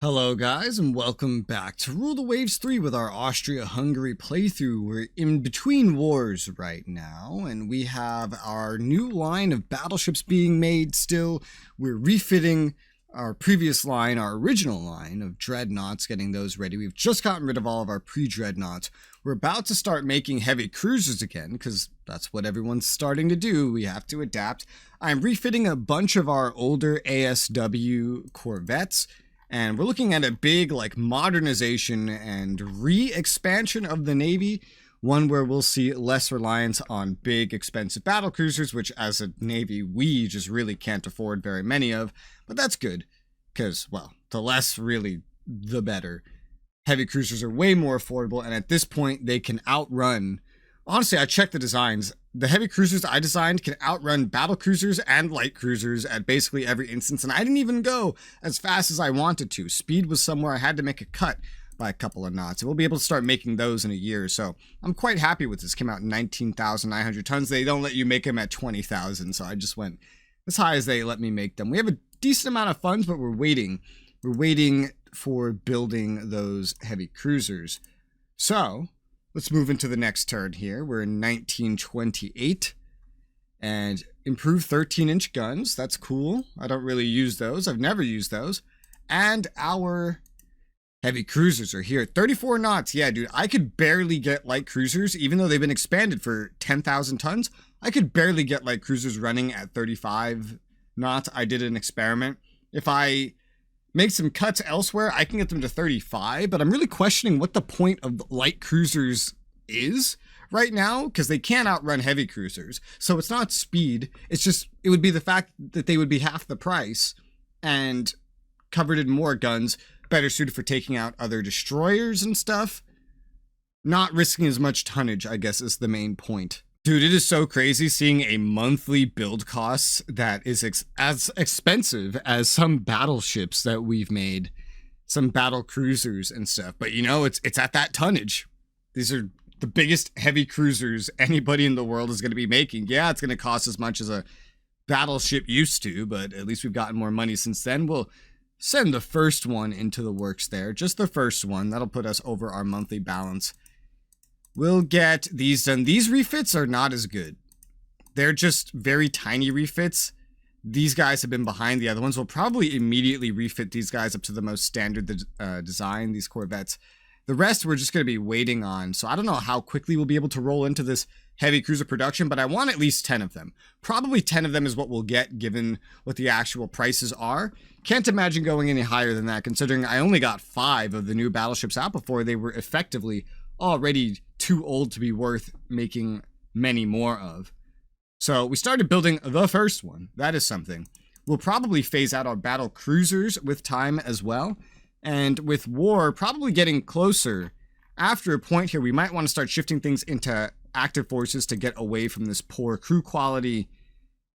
Hello guys, and welcome back to Rule the Waves 3 with our Austria Hungary playthrough. We're in between wars right now, and we have our new line of battleships being made still. We're refitting our previous line, our original line of dreadnoughts, getting those ready. We've just gotten rid of all of our pre-dreadnoughts. We're about to start making heavy cruisers again, because that's what everyone's starting to do. We have to adapt. I'm refitting a bunch of our older ASW corvettes, and we're looking at a big modernization and re-expansion of the Navy, one where we'll see less reliance on big expensive battle cruisers, which as a Navy we just really can't afford very many of, but that's good, because, well, the less really, the better. Heavy cruisers are way more affordable, and at this point they can outrun, honestly I checked the designs, the heavy cruisers I designed can outrun battle cruisers and light cruisers at basically every instance, and I didn't even go as fast as I wanted to. Speed was somewhere I had to make a cut by a couple of knots, and we'll be able to start making those in a year, so I'm quite happy with this. Came out 19,900 tons. They don't let you make them at 20,000, so I just went as high as they let me make them. We have a decent amount of funds, but we're waiting for building those heavy cruisers. So let's move into the next turn here. We're in 1928, and improved 13-inch guns. That's cool. I don't really use those. I've never used those. And our heavy cruisers are here at 34 knots. Yeah, dude, I could barely get light cruisers, even though they've been expanded for 10,000 tons. I could barely get light cruisers running at 35 knots. I did an experiment. If I make some cuts elsewhere, I can get them to 35, but I'm really questioning what the point of light cruisers is right now, because they can't outrun heavy cruisers. So it's not speed, it's just, it would be the fact that they would be half the price and covered in more guns, better suited for taking out other destroyers and stuff. Not risking as much tonnage, I guess, is the main point. Dude, it is so crazy seeing a monthly build cost that is as expensive as some battleships that we've made, some battle cruisers and stuff. But you know, it's at that tonnage. These are the biggest heavy cruisers anybody in the world is going to be making. Yeah, it's going to cost as much as a battleship used to, but at least we've gotten more money since then. We'll send the first one into the works there, just the first one. That'll put us over our monthly balance. We'll get these done. These refits are not as good. They're just very tiny refits. These guys have been behind the other ones. We'll probably immediately refit these guys up to the most standard design, these corvettes. The rest we're just going to be waiting on. So I don't know how quickly we'll be able to roll into this heavy cruiser production, but I want at least 10 of them. Probably 10 of them is what we'll get given what the actual prices are. Can't imagine going any higher than that, considering I only got 5 of the new battleships out before they were effectively already too old to be worth making many more of. So we started building the first one. That is something. We'll probably phase out our battle cruisers with time as well. And with war probably getting closer, after a point here, we might want to start shifting things into active forces to get away from this poor crew quality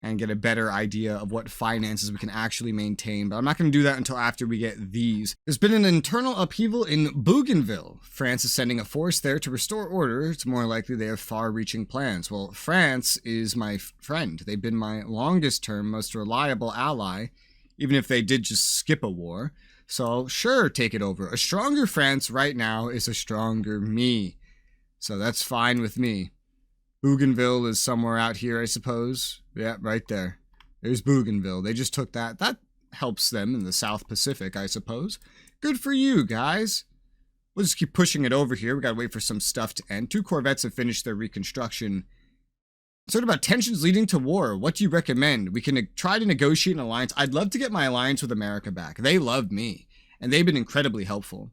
and get a better idea of what finances we can actually maintain. But I'm not going to do that until after we get these. There's been an internal upheaval in Bougainville. France is sending a force there to restore order. It's more likely they have far-reaching plans. Well, France is my friend. They've been my longest-term, most reliable ally, even if they did just skip a war. So sure, take it over. A stronger France right now is a stronger me. So that's fine with me. Bougainville is somewhere out here, I suppose. Yeah, right there. There's Bougainville. They just took that. That helps them in the South Pacific, I suppose. Good for you, guys. We'll just keep pushing it over here. We gotta wait for some stuff to end. 2 corvettes have finished their reconstruction. Sort about tensions leading to war. What do you recommend? We can try to negotiate an alliance. I'd love to get my alliance with America back. They love me, and they've been incredibly helpful.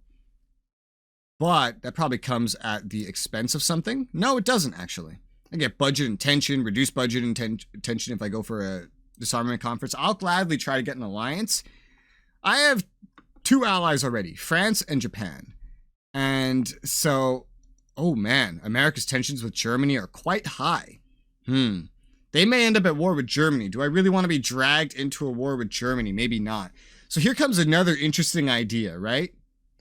But that probably comes at the expense of something. No, it doesn't, actually. I get budget and tension, reduce budget and tension if I go for a disarmament conference. I'll gladly try to get an alliance. I have 2 allies already, France and Japan. And so, oh man, America's tensions with Germany are quite high. They may end up at war with Germany. Do I really want to be dragged into a war with Germany? Maybe not. So here comes another interesting idea, right?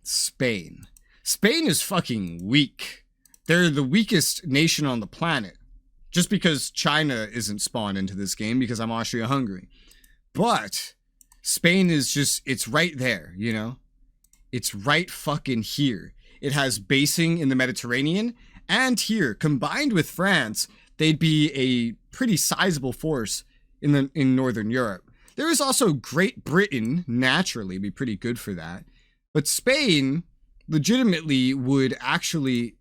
Spain. Spain is fucking weak. They're the weakest nation on the planet. Just because China isn't spawned into this game, because I'm Austria Hungary. But Spain is just, it's right there, you know? It's right fucking here. It has basing in the Mediterranean and here. Combined with France, they'd be a pretty sizable force in Northern Europe. There is also Great Britain, naturally, be pretty good for that. But Spain legitimately would actually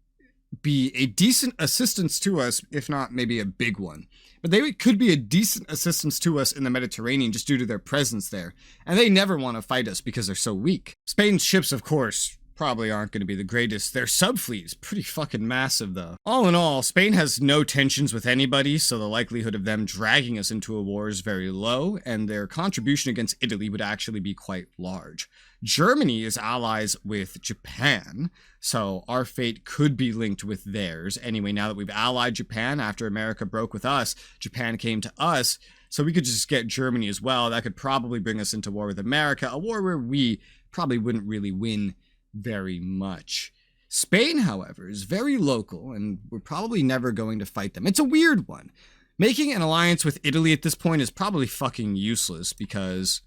be a decent assistance to us, if not maybe a big one. But they could be a decent assistance to us in the Mediterranean just due to their presence there. And they never want to fight us because they're so weak. Spain's ships, of course, probably aren't going to be the greatest. Their subfleet is pretty fucking massive, though. All in all, Spain has no tensions with anybody, so the likelihood of them dragging us into a war is very low, and their contribution against Italy would actually be quite large. Germany is allies with Japan, so our fate could be linked with theirs. Anyway, now that we've allied Japan after America broke with us, Japan came to us, so we could just get Germany as well. That could probably bring us into war with America, a war where we probably wouldn't really win very much. Spain, however, is very local, and we're probably never going to fight them. It's a weird one. Making an alliance with Italy at this point is probably fucking useless, because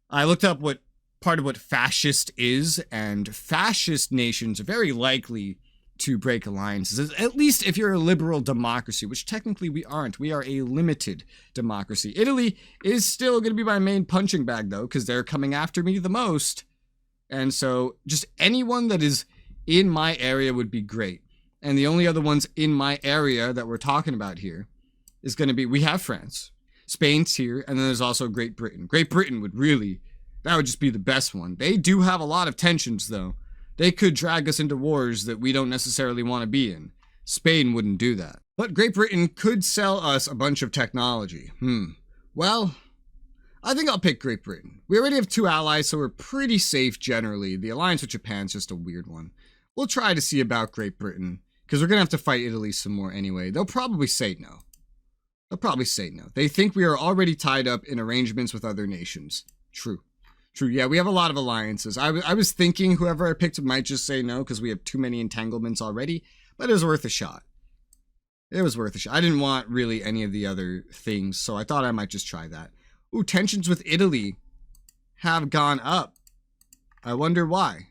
I looked up what part of what fascist is, and fascist nations are very likely to break alliances, at least if you're a liberal democracy, which technically we aren't. We are a limited democracy. Italy is still going to be my main punching bag, though, because they're coming after me the most. And so just anyone that is in my area would be great. And the only other ones in my area that we're talking about here is going to be, we have France, Spain's here, and then there's also Great Britain. Great Britain would really, that would just be the best one. They do have a lot of tensions, though. They could drag us into wars that we don't necessarily want to be in. Spain wouldn't do that. But Great Britain could sell us a bunch of technology. Well, I think I'll pick Great Britain. We already have 2 allies, so we're pretty safe generally. The alliance with Japan's just a weird one. We'll try to see about Great Britain, because we're going to have to fight Italy some more anyway. They'll probably say no. They'll probably say no. They think we are already tied up in arrangements with other nations. True. Yeah, we have a lot of alliances. I was thinking whoever I picked might just say no, because we have too many entanglements already, but it was worth a shot. It was worth a shot. I didn't want really any of the other things, so I thought I might just try that. Ooh, tensions with Italy have gone up. I wonder why.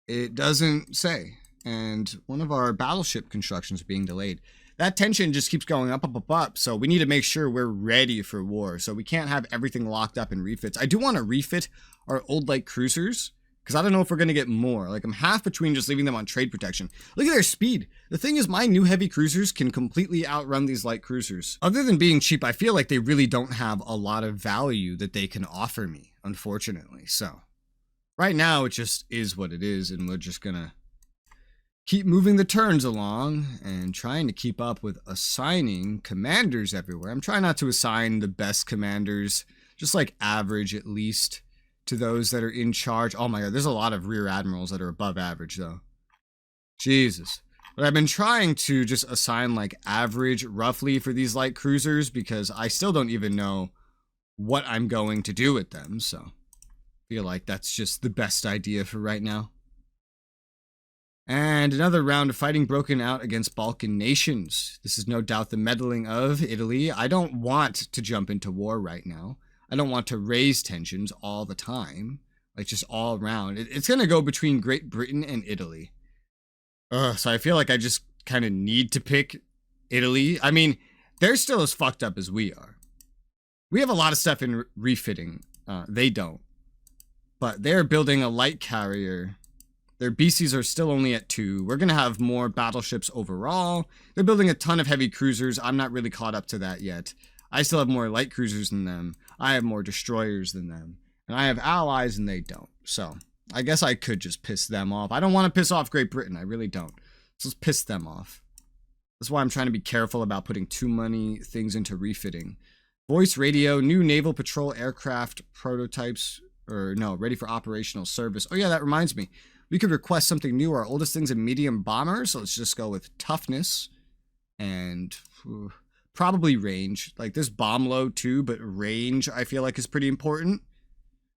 It doesn't say. And one of our battleship constructions are being delayed. That tension just keeps going up. So we need to make sure we're ready for war. So we can't have everything locked up in refits. I do want to refit our old light cruisers, because I don't know if we're going to get more. Like, I'm half between just leaving them on trade protection. Look at their speed. The thing is, my new heavy cruisers can completely outrun these light cruisers. Other than being cheap, I feel like they really don't have a lot of value that they can offer me, unfortunately. So, right now, it just is what it is, and we're just going to keep moving the turns along and trying to keep up with assigning commanders everywhere. I'm trying not to assign the best commanders, just like average at least, to those that are in charge. Oh my god, there's a lot of rear admirals that are above average, though. Jesus. But I've been trying to just assign, like, average roughly for these light cruisers, because I still don't even know what I'm going to do with them, so I feel like that's just the best idea for right now. And another round of fighting broken out against Balkan nations. This is no doubt the meddling of Italy. I don't want to jump into war right now. I don't want to raise tensions all the time, like just all around. It's going to go between Great Britain and Italy. So I feel like I just kind of need to pick Italy. I mean, they're still as fucked up as we are. We have a lot of stuff in refitting. They don't. But they're building a light carrier. Their BCs are still only at 2. We're going to have more battleships overall. They're building a ton of heavy cruisers. I'm not really caught up to that yet. I still have more light cruisers than them. I have more destroyers than them. And I have allies and they don't. So, I guess I could just piss them off. I don't want to piss off Great Britain. I really don't. So let's piss them off. That's why I'm trying to be careful about putting too many things into refitting. Voice radio, new naval patrol aircraft prototypes. Or no, ready for operational service. Oh yeah, that reminds me. We could request something new. Our oldest thing's a medium bomber. So let's just go with toughness. And probably range. Like, this bomb load too, but range I feel like is pretty important.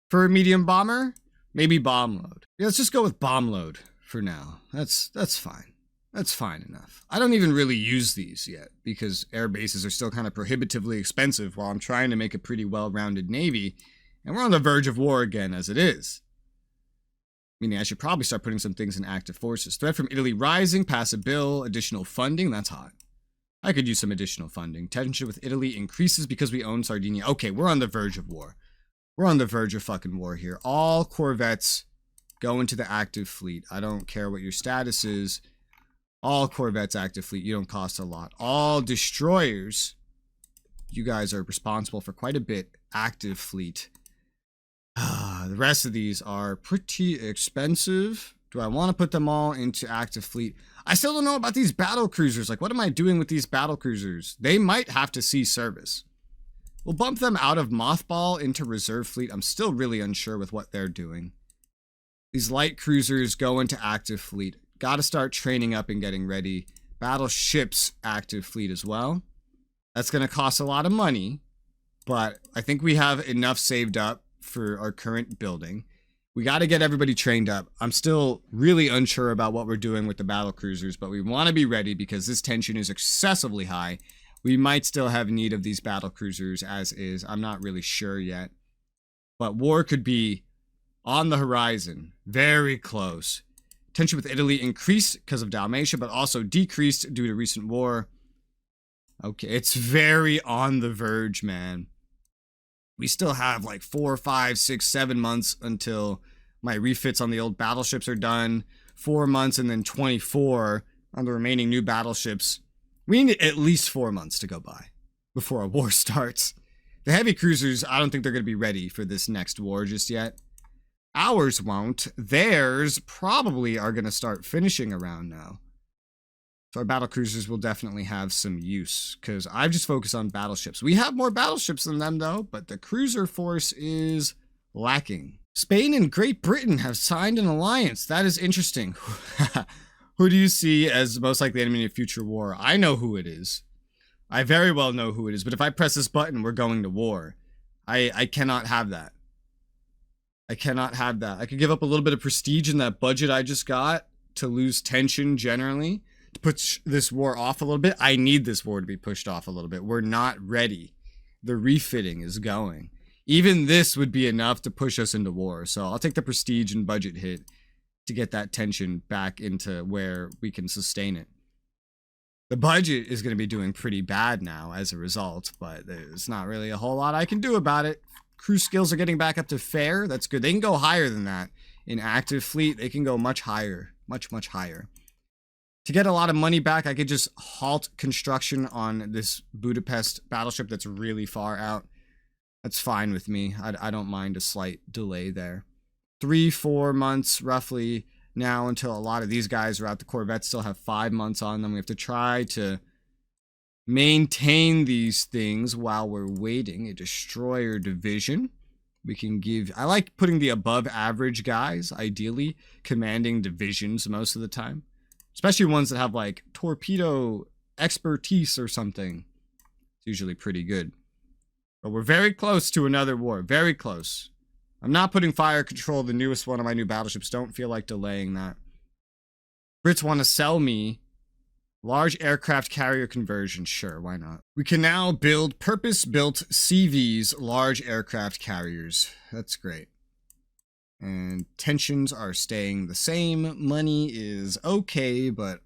For a medium bomber, maybe bomb load. Yeah, let's just go with bomb load for now. That's fine. That's fine enough. I don't even really use these yet, because air bases are still kind of prohibitively expensive while I'm trying to make a pretty well-rounded navy, and we're on the verge of war again as it is. Meaning I should probably start putting some things in active forces. Threat from Italy rising, pass a bill, additional funding. That's hot. I could use some additional funding. Tension with Italy increases because we own Sardinia. Okay, we're on the verge of war. We're on the verge of fucking war here. All corvettes go into the active fleet. I don't care what your status is. All corvettes active fleet. You don't cost a lot. All destroyers. You guys are responsible for quite a bit. Active fleet. The rest of these are pretty expensive. Do I want to put them all into active fleet? I still don't know about these battle cruisers. Like, what am I doing with these battle cruisers? They might have to see service. We'll bump them out of mothball into reserve fleet. I'm still really unsure with what they're doing. These light cruisers go into active fleet. Got to start training up and getting ready. Battleships active fleet as well. That's going to cost a lot of money, but I think we have enough saved up for our current building. We got to get everybody trained up. I'm still really unsure about what we're doing with the battle cruisers, but we want to be ready because this tension is excessively high. We might still have need of these battle cruisers as is. I'm not really sure yet. But war could be on the horizon. Very close. Tension with Italy increased because of Dalmatia, but also decreased due to recent war. Okay, it's very on the verge, man. We still have like 4, 5, 6, 7 months until my refits on the old battleships are done. 4 months and then 24 on the remaining new battleships. We need at least 4 months to go by before a war starts. The heavy cruisers, I don't think they're going to be ready for this next war just yet. Ours won't. Theirs probably are going to start finishing around now. So our battle cruisers will definitely have some use because I've just focused on battleships. We have more battleships than them though, but the cruiser force is lacking. Spain and Great Britain have signed an alliance. That is interesting. Who do you see as most likely enemy in a future war? I know who it is. I very well know who it is, but if I press this button, we're going to war. I cannot have that. I cannot have that. I could give up a little bit of prestige in that budget I just got to lose tension generally. To push this war off a little bit. I need this war to be pushed off a little bit. We're not ready. The refitting is going. Even this would be enough to push us into war. So I'll take the prestige and budget hit to get that tension back into where we can sustain it. The budget is going to be doing pretty bad now as a result, but there's not really a whole lot I can do about it. Crew skills are getting back up to fair. That's good. They can go higher than that. In active fleet, they can go much higher. Much, much higher. To get a lot of money back, I could just halt construction on this Budapest battleship that's really far out. That's fine with me. I don't mind a slight delay there. 3-4 months roughly now until a lot of these guys are out. The Corvettes still have 5 months on them. We have to try to maintain these things while we're waiting. A destroyer division. We can give... I like putting the above average guys, ideally, commanding divisions most of the time. Especially ones that have like torpedo expertise or something. It's usually pretty good. But we're very close to another war. Very close. I'm not putting fire control, the newest one of my new battleships. Don't feel like delaying that. Brits want to sell me large aircraft carrier conversion. Sure, why not? We can now build purpose-built CVs, large aircraft carriers. That's great. And tensions are staying the same. Money is okay, but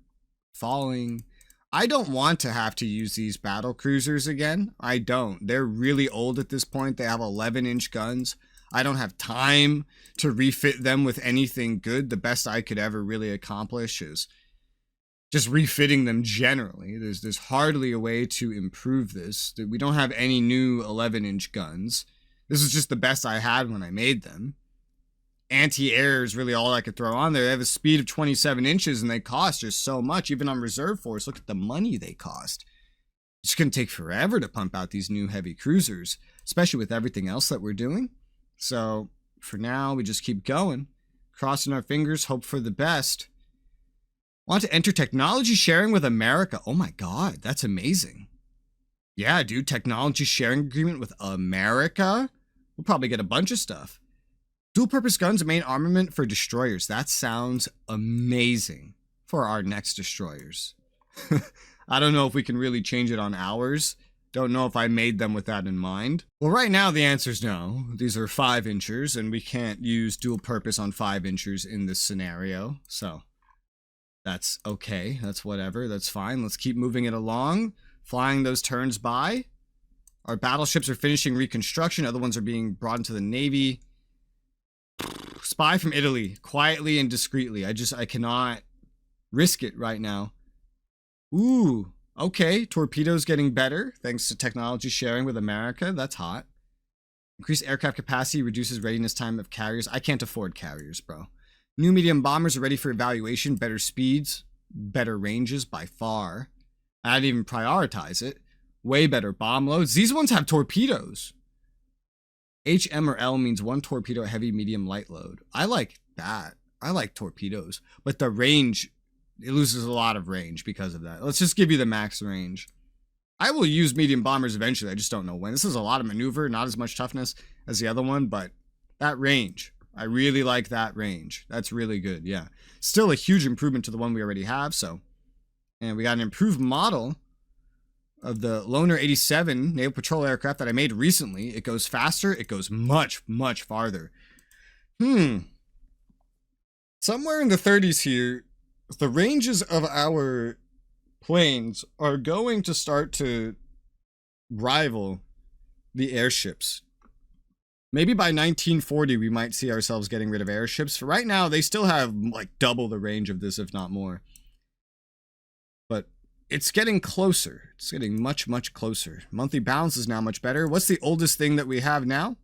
falling. I don't want to have to use these battle cruisers again. I don't. They're really old at this point. They have 11-inch guns. I don't have time to refit them with anything good. The best I could ever really accomplish is just refitting them generally. There's hardly a way to improve this. We don't have any new 11-inch guns. This is just the best I had when I made them. Anti-air is really all I could throw on there. They have a speed of 27 inches and they cost just so much. Even on reserve force, look at the money they cost. It's going to take forever to pump out these new heavy cruisers, especially with everything else that we're doing. So for now, we just keep going, crossing our fingers, hope for the best. Want to enter technology sharing with America. Oh my God, that's amazing. Yeah, dude, technology sharing agreement with America. We'll probably get a bunch of stuff. Dual purpose guns, main armament for destroyers. That sounds amazing for our next destroyers. I don't know if we can really change it on ours. Don't know if I made them with that in mind. Well, right now the answer is no. These are 5-inchers, and we can't use dual purpose on 5-inchers in this scenario. So that's okay. That's whatever. That's fine. Let's keep moving it along. Flying those turns by. Our battleships are finishing reconstruction. Other ones are being brought into the Navy. Spy from Italy. Quietly and discreetly. I cannot risk it right now. Ooh. Okay, torpedoes getting better thanks to technology sharing with America. That's hot. Increased aircraft capacity reduces readiness time of carriers. I can't afford carriers, bro. New medium bombers are ready for evaluation. Better speeds, better ranges by far. I didn't even prioritize it. Way better bomb loads. These ones have torpedoes. HM or L means 1 torpedo, heavy, medium, light load. I like that. I like torpedoes. But the range... it loses a lot of range because of that. Let's just give you the max range. I will use medium bombers eventually. I just don't know when. This is a lot of maneuver, not as much toughness as the other one, but that range. I really like that range. That's really good, yeah. Still a huge improvement to the one we already have, so. And we got an improved model of the Loner 87 naval patrol aircraft that I made recently. It goes faster. It goes much, much farther. Somewhere in the 30s here, the ranges of our planes are going to start to rival the airships. Maybe by 1940, we might see ourselves getting rid of airships. For right now, they still have like double the range of this, if not more. But it's getting closer. It's getting much, much closer. Monthly balance is now much better. What's the oldest thing that we have now?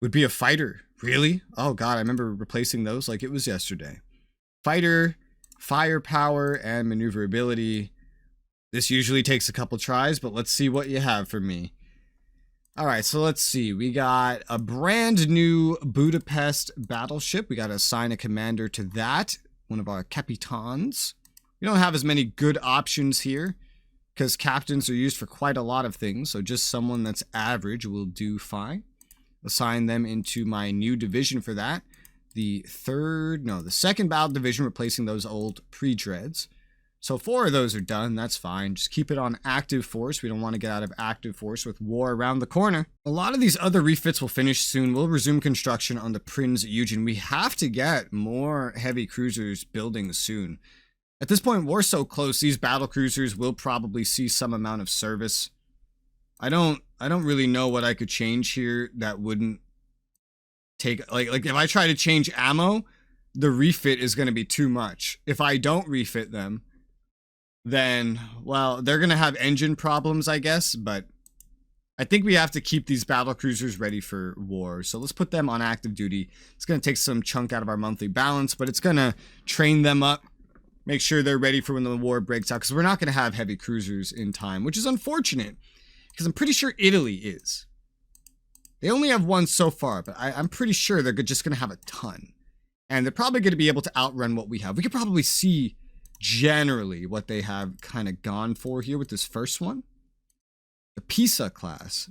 Would be a fighter. Really? Oh God, I remember replacing those like it was yesterday. Fighter, firepower, and maneuverability. This usually takes a couple tries, but let's see what you have for me. Alright, so let's see. We got a brand new Budapest battleship. We got to assign a commander to that. One of our capitans. We don't have as many good options here, because captains are used for quite a lot of things, so just someone that's average will do fine. Assign them into my new division for that. The second battle division, replacing those old pre-dreads. So 4 of those are done. That's fine. Just keep it on active force. We don't want to get out of active force with war around the corner. A lot of these other refits will finish soon. We'll resume construction on the Prinz Eugen. We have to get more heavy cruisers building soon. At this point, we're so close. These battle cruisers will probably see some amount of service. I don't really know what I could change here that wouldn't take, like if I try to change ammo, the refit is going to be too much. If I don't refit them, then, well, they're going to have engine problems, I guess, but I think we have to keep these battle cruisers ready for war. So let's put them on active duty. It's going to take some chunk out of our monthly balance, but it's going to train them up, make sure they're ready for when the war breaks out, because we're not going to have heavy cruisers in time, which is unfortunate, because I'm pretty sure Italy is. They only have 1 so far, but I'm pretty sure they're just going to have a ton. And they're probably going to be able to outrun what we have. We could probably see generally what they have kind of gone for here with this first one. The Pisa class.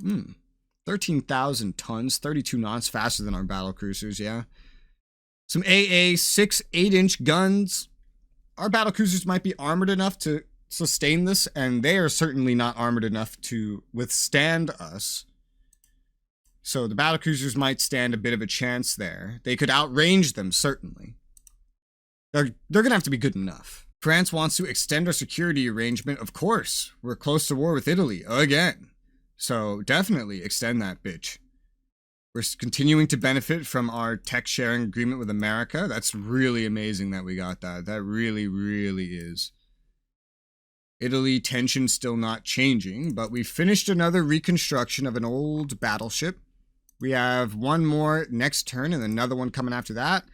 13,000 tons, 32 knots, faster than our battle cruisers, yeah. Some AA 6 8-inch guns. Our battle cruisers might be armored enough to sustain this, and they are certainly not armored enough to withstand us. So the battlecruisers might stand a bit of a chance there. They could outrange them, certainly. They're going to have to be good enough. France wants to extend our security arrangement. Of course. We're close to war with Italy. Again. So definitely extend that bitch. We're continuing to benefit from our tech sharing agreement with America. That's really amazing that we got that. That really, really is. Italy, tension still not changing, but we finished another reconstruction of an old battleship. We have 1 more next turn and another one coming after that.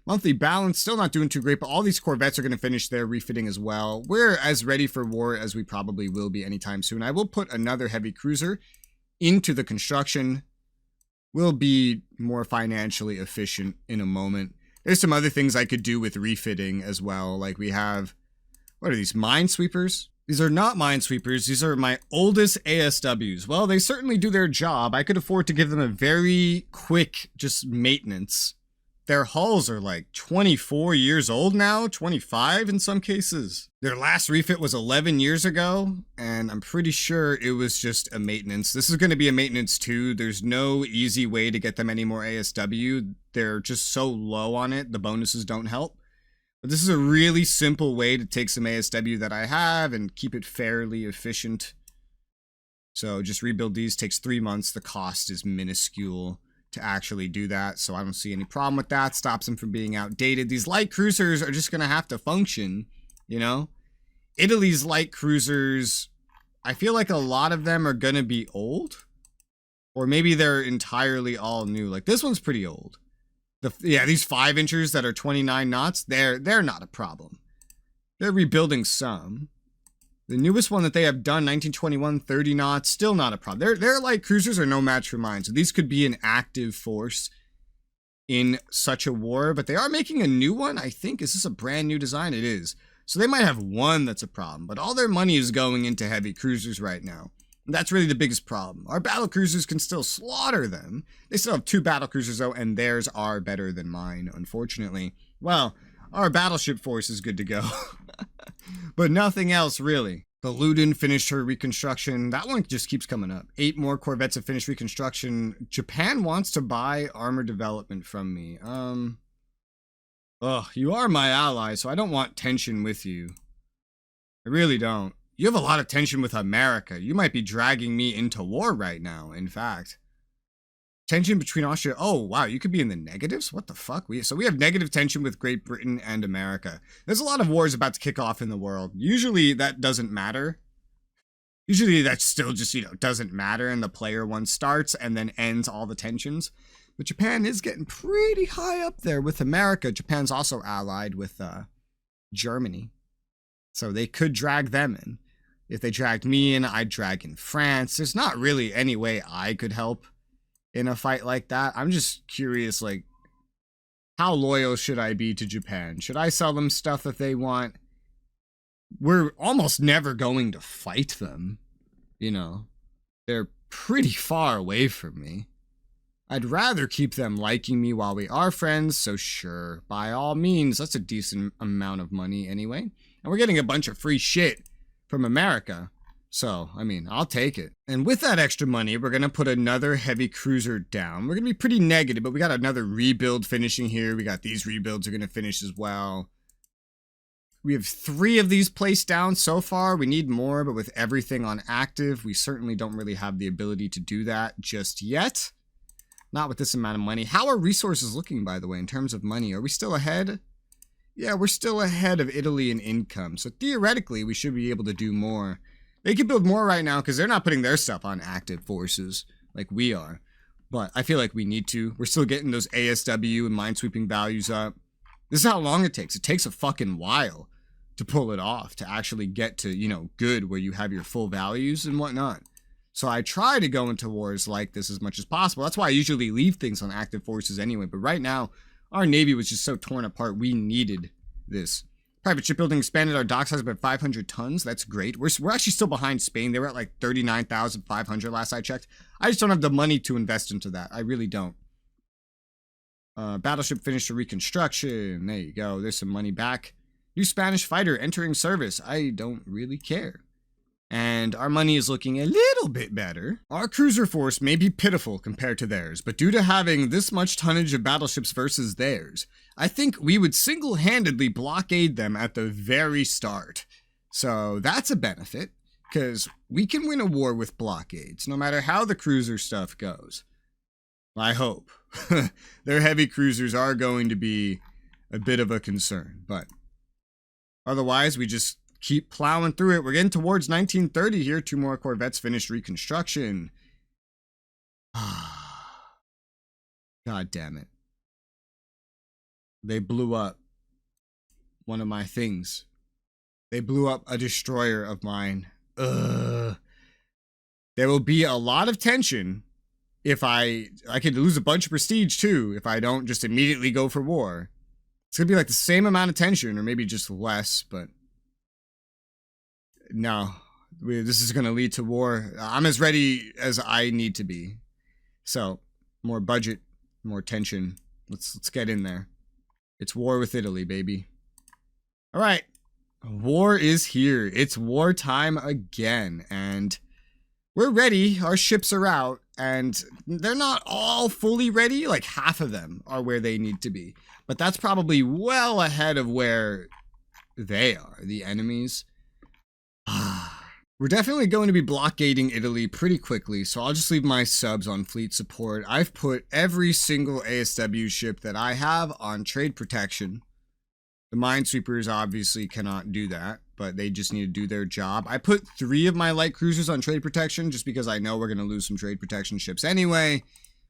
Monthly balance, still not doing too great, but all these corvettes are going to finish their refitting as well. We're as ready for war as we probably will be anytime soon. I will put another heavy cruiser into the construction. We'll be more financially efficient in a moment. There's some other things I could do with refitting as well. Like we have, what are these, minesweepers? These are not minesweepers. These are my oldest ASWs. Well, they certainly do their job. I could afford to give them a very quick, just maintenance. their hulls are like 24 years old now, 25 in some cases. Their last refit was 11 years ago, and I'm pretty sure it was just a maintenance. This is going to be a maintenance too. There's no easy way to get them any more ASW. They're just so low on it. The bonuses don't help. But this is a really simple way to take some ASW that I have and keep it fairly efficient. So just rebuild these. Takes 3 months. The cost is minuscule to actually do that, so I don't see any problem with that. Stops them from being outdated. These light cruisers are just gonna have to function, you know? Italy's light cruisers, I feel like a lot of them are gonna be old, or maybe they're entirely all new. Like this one's pretty old. Yeah, these 5-inchers that are 29 knots, they're not a problem. They're rebuilding some. The newest one that they have done, 1921, 30 knots, still not a problem. Their light cruisers are no match for mine, so these could be an active force in such a war, but they are making a new one, I think. Is this a brand new design? It is. So they might have one that's a problem, but all their money is going into heavy cruisers right now. And that's really the biggest problem. Our battle cruisers can still slaughter them. They still have 2 battle cruisers, though, and theirs are better than mine, unfortunately. Well, our battleship force is good to go. But nothing else, really. The Luden finished her reconstruction. That one just keeps coming up. 8 more corvettes have finished reconstruction. Japan wants to buy armor development from me. You are my ally, so I don't want tension with you. I really don't. You have a lot of tension with America. You might be dragging me into war right now, in fact. Tension between Austria. Oh, wow, you could be in the negatives? What the fuck? So we have negative tension with Great Britain and America. There's a lot of wars about to kick off in the world. Usually that doesn't matter. Usually that's still just, doesn't matter, and the player one starts and then ends all the tensions. But Japan is getting pretty high up there with America. Japan's also allied with Germany. So they could drag them in. If they dragged me in, I'd drag in France. There's not really any way I could help in a fight like that. I'm just curious, like, how loyal should I be to Japan? Should I sell them stuff that they want? We're almost never going to fight them, They're pretty far away from me. I'd rather keep them liking me while we are friends, so sure, by all means, that's a decent amount of money anyway. And we're getting a bunch of free shit from America. So, I'll take it. And with that extra money, we're going to put another heavy cruiser down. We're going to be pretty negative, but we got another rebuild finishing here. We got these rebuilds are going to finish as well. We have 3 of these placed down so far. We need more, but with everything on active, we certainly don't really have the ability to do that just yet. Not with this amount of money. How are resources looking, by the way, in terms of money? Are we still ahead? Yeah, we're still ahead of Italy in income. So theoretically, we should be able to do more. They could build more right now because they're not putting their stuff on active forces like we are. But I feel like we need to. We're still getting those ASW and minesweeping values up. This is how long it takes. It takes a fucking while to pull it off, to actually get to, good where you have your full values and whatnot. So I try to go into wars like this as much as possible. That's why I usually leave things on active forces anyway. But right now, our Navy was just so torn apart. We needed this. Private shipbuilding expanded our dock size by 500 tons. That's great. We're actually still behind Spain. They were at like 39,500 last I checked. I just don't have the money to invest into that. I really don't. Battleship finished a reconstruction. There you go. There's some money back. New Spanish fighter entering service. I don't really care. And our money is looking a little bit better. Our cruiser force may be pitiful compared to theirs, but due to having this much tonnage of battleships versus theirs, I think we would single-handedly blockade them at the very start. So that's a benefit, because we can win a war with blockades, no matter how the cruiser stuff goes. I hope. Their heavy cruisers are going to be a bit of a concern, but otherwise we just keep plowing through it. We're getting towards 1930 here. 2 more corvettes finished reconstruction. God damn it. They blew up one of my things. They blew up a destroyer of mine. There will be a lot of tension if I could lose a bunch of prestige too if I don't just immediately go for war. It's gonna be like the same amount of tension, or maybe just less, but no, this is gonna lead to war. I'm as ready as I need to be. So, more budget, more tension. Let's get in there. It's war with Italy, baby. All right. War is here. It's wartime again, and we're ready. Our ships are out, and they're not all fully ready. Like half of them are where they need to be, but that's probably well ahead of where they are, the enemies. We're definitely going to be blockading Italy pretty quickly, so I'll just leave my subs on fleet support. I've put every single ASW ship that I have on trade protection. The minesweepers obviously cannot do that, but they just need to do their job. I put 3 of my light cruisers on trade protection just because I know we're going to lose some trade protection ships anyway.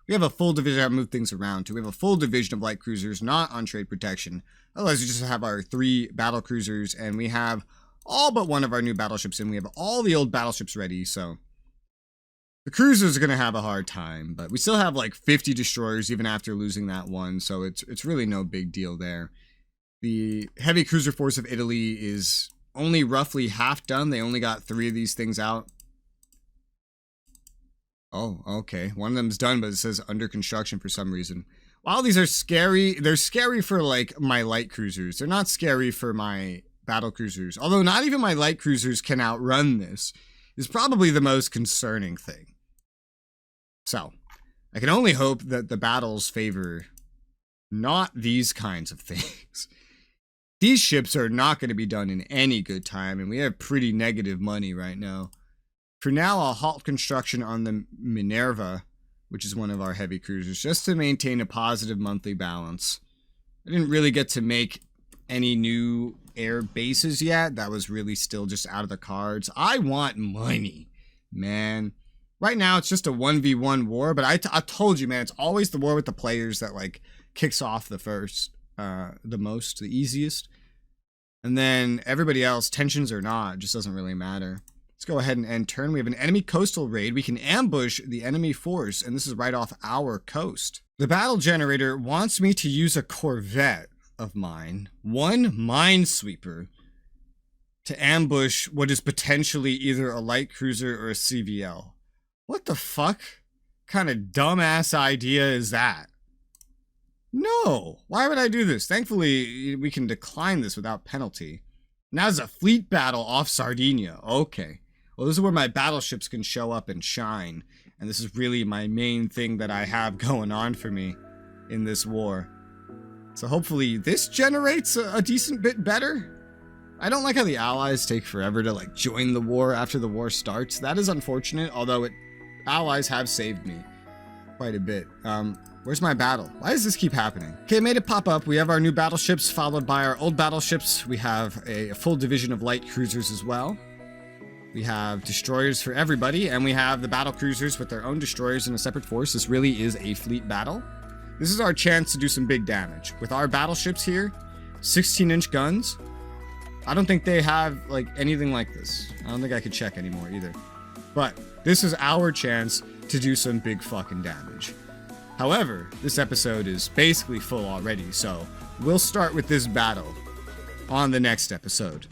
We have a full division. I move things around too. We have a full division of light cruisers not on trade protection. Otherwise, we just have our 3 battle cruisers, and we have all but one of our new battleships in. We have all the old battleships ready, so the cruisers are going to have a hard time, but we still have like 50 destroyers even after losing that one, so it's really no big deal there. The heavy cruiser force of Italy is only roughly half done. They only got 3 of these things out. Oh, okay. One of them's done, but it says under construction for some reason. While these are scary, they're scary for like my light cruisers. They're not scary for my battle cruisers. Although not even my light cruisers can outrun this is probably the most concerning thing. So, I can only hope that the battles favor not these kinds of things. These ships are not going to be done in any good time, and we have pretty negative money right now. For now, I'll halt construction on the Minerva, which is one of our heavy cruisers, just to maintain a positive monthly balance. I didn't really get to make any new air bases yet. That was really still just out of the cards. I want money, man. Right now, it's just a 1v1 war, but I told you, man, it's always the war with the players that, like, kicks off the easiest. And then everybody else, tensions or not, just doesn't really matter. Let's go ahead and end turn. We have an enemy coastal raid. We can ambush the enemy force, and this is right off our coast. The battle generator wants me to use a corvette of mine, 1 minesweeper, to ambush what is potentially either a light cruiser or a CVL. What the fuck kind of dumbass idea is that? No, why would I do this? Thankfully, we can decline this without penalty. Now it's a fleet battle off Sardinia. Okay. Well, this is where my battleships can show up and shine. And this is really my main thing that I have going on for me in this war. So hopefully this generates a decent bit better. I don't like how the Allies take forever to like join the war after the war starts. That is unfortunate, although Allies have saved me quite a bit. Where's my battle? Why does this keep happening? Okay, made it pop up. We have our new battleships followed by our old battleships. We have a full division of light cruisers as well. We have destroyers for everybody, and we have the battle cruisers with their own destroyers in a separate force. This really is a fleet battle. This is our chance to do some big damage. With our battleships here, 16-inch guns. I don't think they have like anything like this. I don't think I could check anymore either. But this is our chance to do some big fucking damage. However, this episode is basically full already, so we'll start with this battle on the next episode.